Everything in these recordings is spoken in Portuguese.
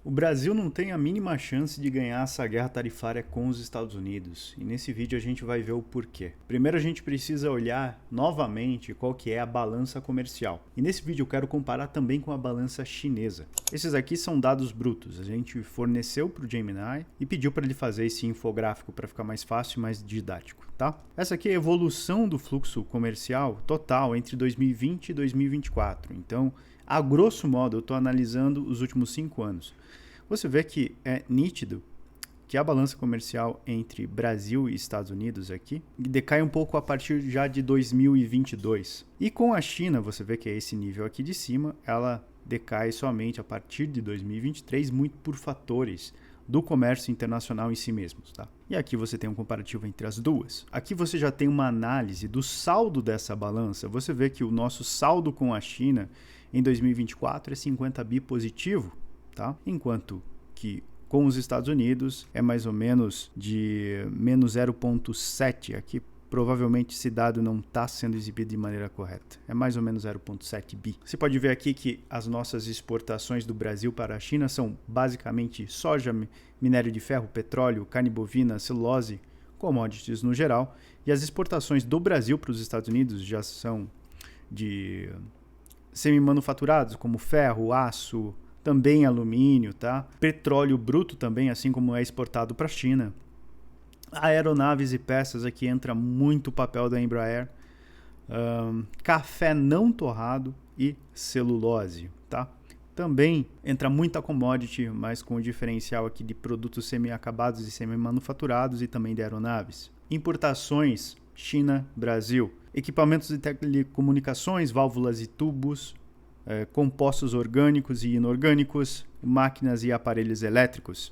O Brasil não tem a mínima chance de ganhar essa guerra tarifária com os Estados Unidos, e nesse vídeo a gente vai ver o porquê. Primeiro a gente precisa olhar novamente qual que é a balança comercial, e nesse vídeo eu quero comparar também com a balança chinesa. Esses aqui são dados brutos, a gente forneceu para o Gemini e pediu para ele fazer esse infográfico para ficar mais fácil e mais didático, tá? Essa aqui é a evolução do fluxo comercial total entre 2020 e 2024, então a grosso modo eu estou analisando os últimos 5 anos. Você vê que é nítido que a balança comercial entre Brasil e Estados Unidos aqui decai um pouco a partir já de 2022. E com a China, você vê que é esse nível aqui de cima, ela decai somente a partir de 2023, muito por fatores do comércio internacional em si mesmos, tá? E aqui você tem um comparativo entre as duas. Aqui você já tem uma análise do saldo dessa balança. Você vê que o nosso saldo com a China em 2024 é 50 bi positivo, tá? Enquanto que com os Estados Unidos é mais ou menos de menos 0,7. Aqui provavelmente esse dado não está sendo exibido de maneira correta. É mais ou menos 0,7 bi. Você pode ver aqui que as nossas exportações do Brasil para a China são basicamente soja, minério de ferro, petróleo, carne bovina, celulose, commodities no geral. E as exportações do Brasil para os Estados Unidos já são de semi-manufaturados, como ferro, aço, também alumínio, tá? Petróleo bruto também, assim como é exportado para a China. Aeronaves e peças, aqui entra muito o papel da Embraer. Café não torrado e celulose, tá? Também entra muita commodity, mas com o diferencial aqui de produtos semi-acabados e semi-manufaturados e também de aeronaves. Importações, China, Brasil. Equipamentos de telecomunicações, válvulas e tubos, compostos orgânicos e inorgânicos, máquinas e aparelhos elétricos.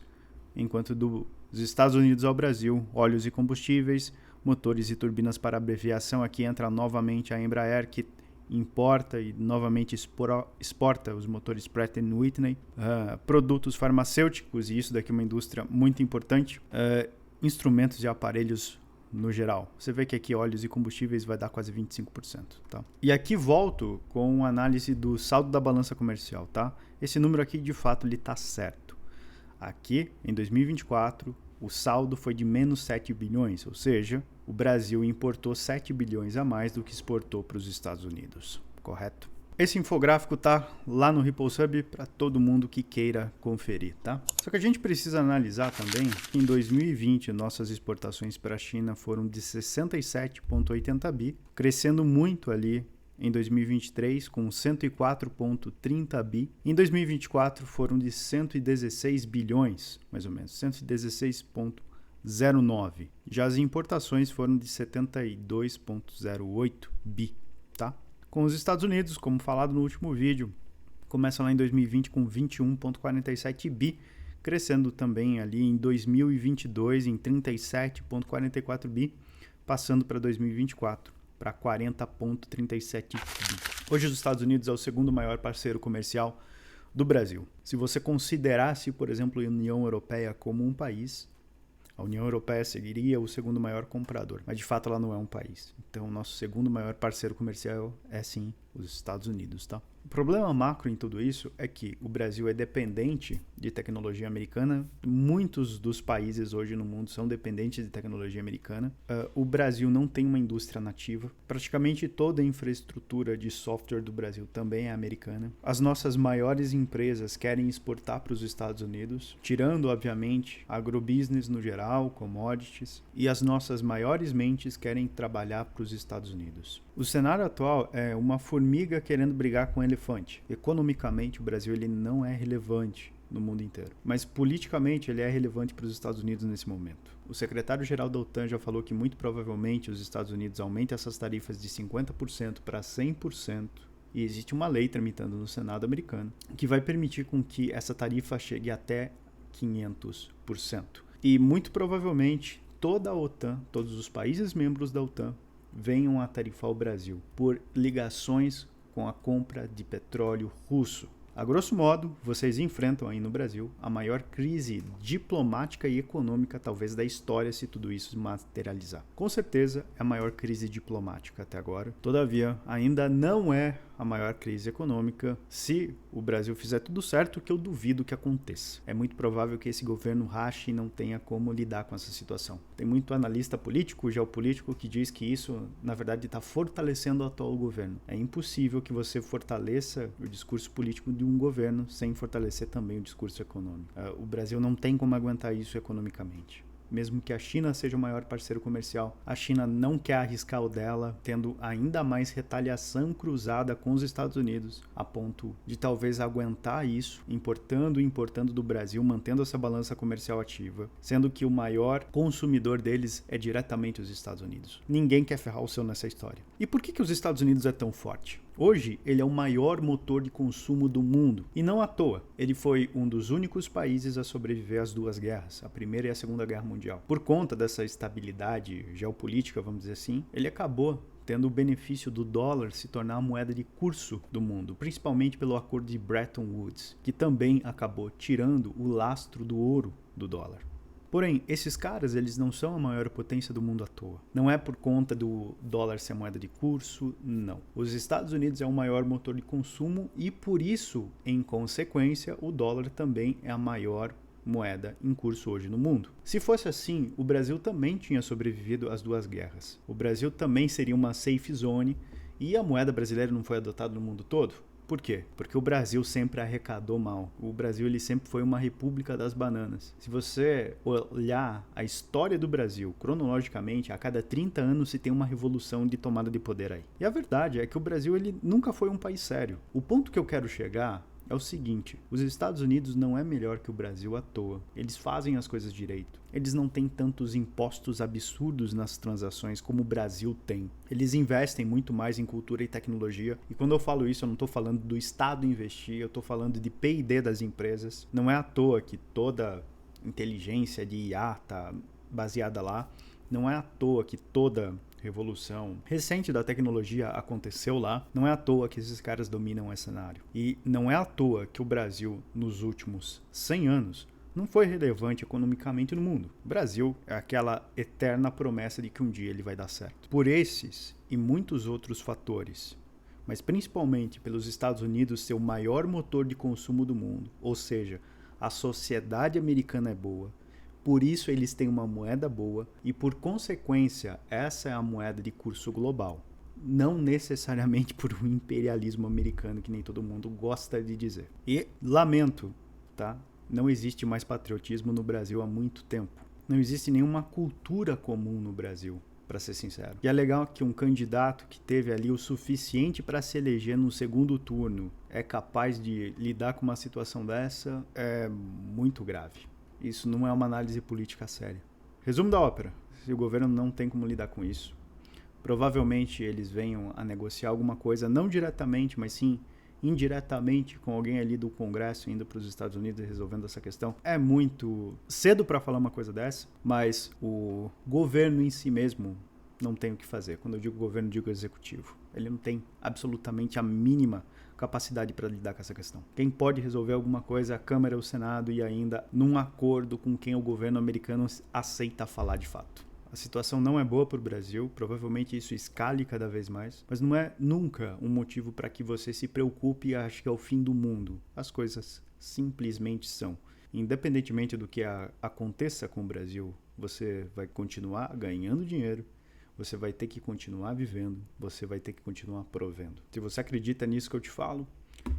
Enquanto dos Estados Unidos ao Brasil, óleos e combustíveis, motores e turbinas para abreviação. Aqui entra novamente a Embraer, que importa e novamente exporta os motores Pratt & Whitney, produtos farmacêuticos, e isso daqui é uma indústria muito importante, instrumentos e aparelhos no geral. Você vê que aqui óleos e combustíveis vai dar quase 25%, tá? E aqui volto com a análise do saldo da balança comercial, tá? Esse número aqui de fato ele tá certo. Aqui em 2024 o saldo foi de menos 7 bilhões, ou seja, o Brasil importou 7 bilhões a mais do que exportou para os Estados Unidos, correto? Esse infográfico tá lá no Ripples Hub para todo mundo que queira conferir, tá? Só que a gente precisa analisar também que em 2020 nossas exportações para a China foram de 67,80 bi, crescendo muito ali em 2023 com 104,30 bi. Em 2024 foram de 116 bilhões, mais ou menos, 116,09. Já as importações foram de 72,08 bi, tá? Com os Estados Unidos, como falado no último vídeo, começa lá em 2020 com 21,47 bi, crescendo também ali em 2022 em 37,44 bi, passando para 2024 para 40,37 bi. Hoje os Estados Unidos é o segundo maior parceiro comercial do Brasil. Se você considerasse, por exemplo, a União Europeia como um país, a União Europeia seria o segundo maior comprador, mas de fato ela não é um país. Então o nosso segundo maior parceiro comercial é sim os Estados Unidos, tá? O problema macro em tudo isso é que o Brasil é dependente de tecnologia americana. Muitos dos países hoje no mundo são dependentes de tecnologia americana. O Brasil não tem uma indústria nativa. Praticamente toda a infraestrutura de software do Brasil também é americana. As nossas maiores empresas querem exportar para os Estados Unidos, tirando, obviamente, agrobusiness no geral, commodities. E as nossas maiores mentes querem trabalhar para os Estados Unidos. O cenário atual é uma formiga querendo brigar com um elefante. Economicamente, o Brasil ele não é relevante no mundo inteiro, mas politicamente ele é relevante para os Estados Unidos nesse momento. O secretário-geral da OTAN já falou que muito provavelmente os Estados Unidos aumentem essas tarifas de 50% para 100%. E existe uma lei tramitando no Senado americano que vai permitir com que essa tarifa chegue até 500%. E muito provavelmente toda a OTAN, todos os países membros da OTAN, venham a tarifar o Brasil por ligações com a compra de petróleo russo. A grosso modo, vocês enfrentam aí no Brasil a maior crise diplomática e econômica talvez da história se tudo isso se materializar. Com certeza é a maior crise diplomática até agora. Todavia, ainda não é a maior crise econômica se o Brasil fizer tudo certo, que eu duvido que aconteça. É muito provável que esse governo rache e não tenha como lidar com essa situação. Tem muito analista político, geopolítico, que diz que isso, na verdade, está fortalecendo o atual governo. É impossível que você fortaleça o discurso político de um governo sem fortalecer também o discurso econômico. O Brasil não tem como aguentar isso economicamente. Mesmo que a China seja o maior parceiro comercial, a China não quer arriscar o dela, tendo ainda mais retaliação cruzada com os Estados Unidos, a ponto de talvez aguentar isso, importando e importando do Brasil, mantendo essa balança comercial ativa, sendo que o maior consumidor deles é diretamente os Estados Unidos. Ninguém quer ferrar o seu nessa história. E por que os Estados Unidos é tão forte? Hoje, ele é o maior motor de consumo do mundo. E não à toa, ele foi um dos únicos países a sobreviver às duas guerras, a Primeira e a Segunda Guerra Mundial. Por conta dessa estabilidade geopolítica, vamos dizer assim, ele acabou tendo o benefício do dólar se tornar a moeda de curso do mundo, principalmente pelo acordo de Bretton Woods, que também acabou tirando o lastro do ouro do dólar. Porém, esses caras, eles não são a maior potência do mundo à toa. Não é por conta do dólar ser moeda de curso, não. Os Estados Unidos é o maior motor de consumo e, por isso, em consequência, o dólar também é a maior moeda em curso hoje no mundo. Se fosse assim, o Brasil também tinha sobrevivido às duas guerras. O Brasil também seria uma safe zone e a moeda brasileira não foi adotada no mundo todo? Por quê? Porque o Brasil sempre arrecadou mal. O Brasil ele sempre foi uma república das bananas. Se você olhar a história do Brasil cronologicamente, a cada 30 anos se tem uma revolução de tomada de poder aí. E a verdade é que o Brasil ele nunca foi um país sério. O ponto que eu quero chegar é o seguinte: os Estados Unidos não é melhor que o Brasil à toa. Eles fazem as coisas direito. Eles não têm tantos impostos absurdos nas transações como o Brasil tem. Eles investem muito mais em cultura e tecnologia. E quando eu falo isso, eu não estou falando do Estado investir, eu estou falando de P&D das empresas. Não é à toa que toda inteligência de IA está baseada lá. Não é à toa que toda revolução recente da tecnologia aconteceu lá. Não é à toa que esses caras dominam esse cenário. E não é à toa que o Brasil, nos últimos 100 anos, não foi relevante economicamente no mundo. O Brasil é aquela eterna promessa de que um dia ele vai dar certo. Por esses e muitos outros fatores, mas principalmente pelos Estados Unidos ser o maior motor de consumo do mundo, ou seja, a sociedade americana é boa, por isso eles têm uma moeda boa e, por consequência, essa é a moeda de curso global. Não necessariamente por um imperialismo americano que nem todo mundo gosta de dizer. E lamento, tá? Não existe mais patriotismo no Brasil há muito tempo. Não existe nenhuma cultura comum no Brasil, para ser sincero. E é legal que um candidato que teve ali o suficiente para se eleger no segundo turno é capaz de lidar com uma situação dessa, é muito grave. Isso não é uma análise política séria. Resumo da ópera: se o governo não tem como lidar com isso, provavelmente eles venham a negociar alguma coisa, não diretamente, mas sim indiretamente com alguém ali do Congresso indo para os Estados Unidos e resolvendo essa questão. É muito cedo para falar uma coisa dessa, mas o governo em si mesmo não tem o que fazer. Quando eu digo governo, eu digo executivo. Ele não tem absolutamente a mínima capacidade para lidar com essa questão. Quem pode resolver alguma coisa é a Câmara e o Senado, e ainda num acordo com quem o governo americano aceita falar de fato. A situação não é boa para o Brasil, provavelmente isso escale cada vez mais, mas não é nunca um motivo para que você se preocupe e ache que é o fim do mundo. As coisas simplesmente são. Independentemente do que aconteça com o Brasil, você vai continuar ganhando dinheiro, você vai ter que continuar vivendo, você vai ter que continuar provendo. Se você acredita nisso que eu te falo,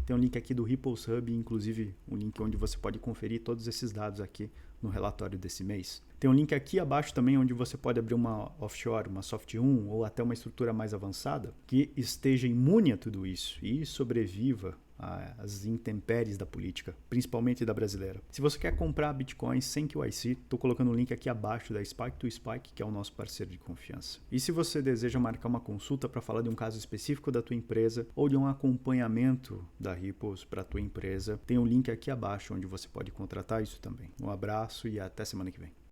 tem um link aqui do Ripples Hub, inclusive um link onde você pode conferir todos esses dados aqui no relatório desse mês. Tem um link aqui abaixo também onde você pode abrir uma offshore, uma Soft 1 ou até uma estrutura mais avançada que esteja imune a tudo isso e sobreviva às intempéries da política, principalmente da brasileira. Se você quer comprar Bitcoin sem QIC, estou colocando um link aqui abaixo da Spike to Spike, que é o nosso parceiro de confiança. E se você deseja marcar uma consulta para falar de um caso específico da tua empresa ou de um acompanhamento da Ripples para a tua empresa, tem um link aqui abaixo onde você pode contratar isso também. Um abraço e até semana que vem.